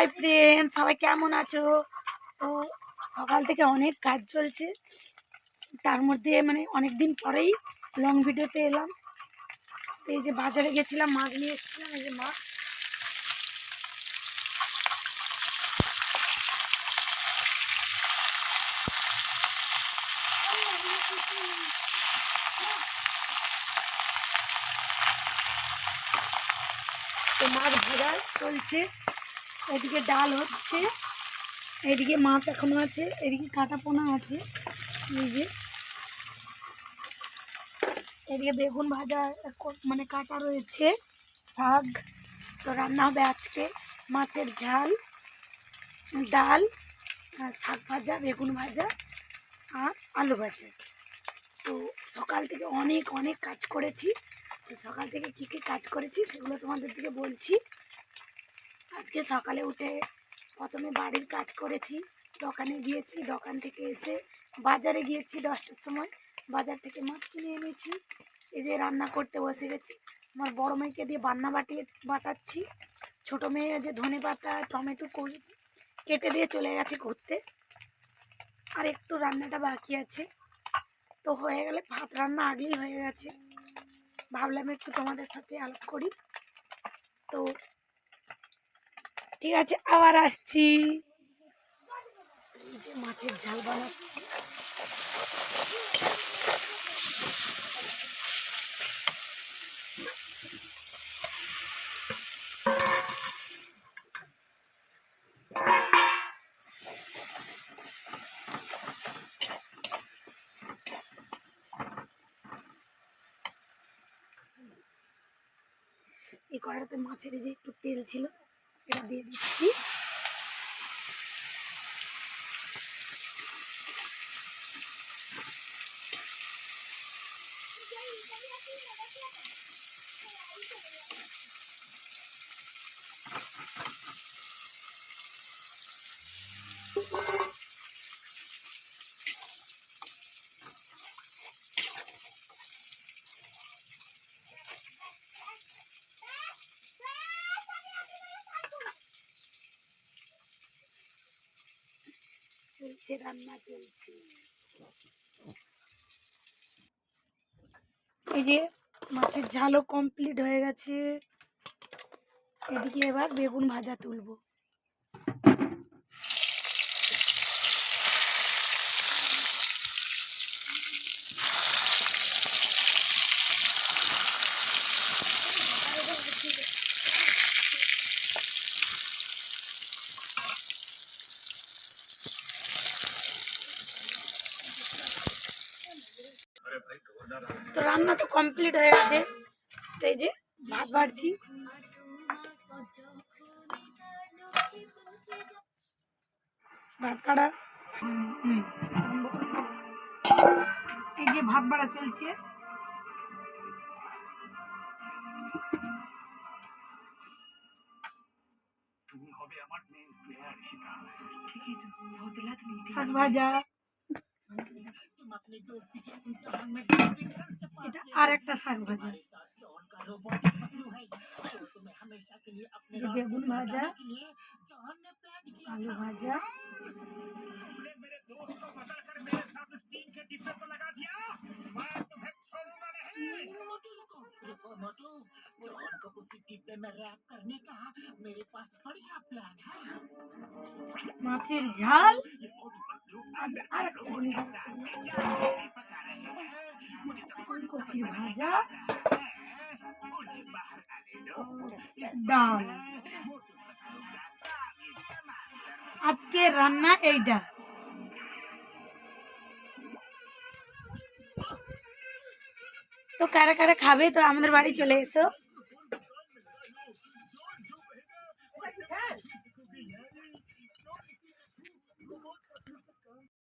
Hi friend, সবাই কেমন আছো? তো সকাল থেকে অনেক কাজ চলছে, তার মধ্যে মানে অনেক দিন পরেই লং ভিডিওতে এলাম। এই যে বাজারে গেছিলাম, মাছ নিয়ে এসেছিলাম। এই যে মাছ, তো মাছ ভাজা চলছে, এদিকে ডাল হচ্ছে, এদিকে মাছ এখনো আছে, এদিকে কাটা পোনা আছে। এই যে এদিকে বেগুন ভাজা মানে কাটা রয়েছে, শাক। তো রান্না হবে আজকে মাছের ঝাল, ডাল, শাক ভাজা, বেগুন ভাজা আর আলু ভাজা। তো সকাল থেকে অনেক অনেক কাজ করেছি। তো সকাল থেকে কী কী কাজ করেছি সেগুলো তোমাদের দিকে বলছি। আজকে সকালে উঠে প্রথমে বাড়ির কাজ করেছি, দোকানে গিয়েছি, দোকান থেকে এসে বাজারে গিয়েছি 10টার সময়, বাজার থেকে মাছ কিনে এনেছি। এই যে রান্না করতে বসে গেছি, আমার বড় মেয়েকে দিয়ে বান্না বাটাচ্ছি। ছোটো মেয়ে যে ধনে পাতা টমেটো কেটে দিয়ে চলে গেছে ঘুরতে, আর একটু রান্নাটা বাকি আছে। তো হয়ে গেলে ভাত রান্না আগেই হয়ে গেছে, ভাবলাম একটু তোমাদের সাথে আলাপ করি। তো ঠিক আছে, আবার আসছি। এই যে মাছের ঝাল বানাচ্ছি। এই কড়াইতে মাছের যে একটু তেল ছিল, এটা দিয়ে দিচ্ছি। চলছে রান্না, চলছে। এই যে মাছের ঝালও কমপ্লিট হয়ে গেছে, এদিকে এবার বেগুন ভাজা তুলবো। তো রান্না তো কমপ্লিট হয়ে গেছে, এই যে ভাত বাড়ছি। ভাত কাটা, এই যে ভাত বাড়া চলছে। শাক ভাজা, এটা আর একটা শাক ভাজা, বেগুন ভাজা, আলু ভাজা, মাছের ঝাল, ফুলকপির ভাজা, ডাল। আজকে রান্না এইটা। তো কারা কারা খাবে তো আমাদের বাড়ি চলে এসো।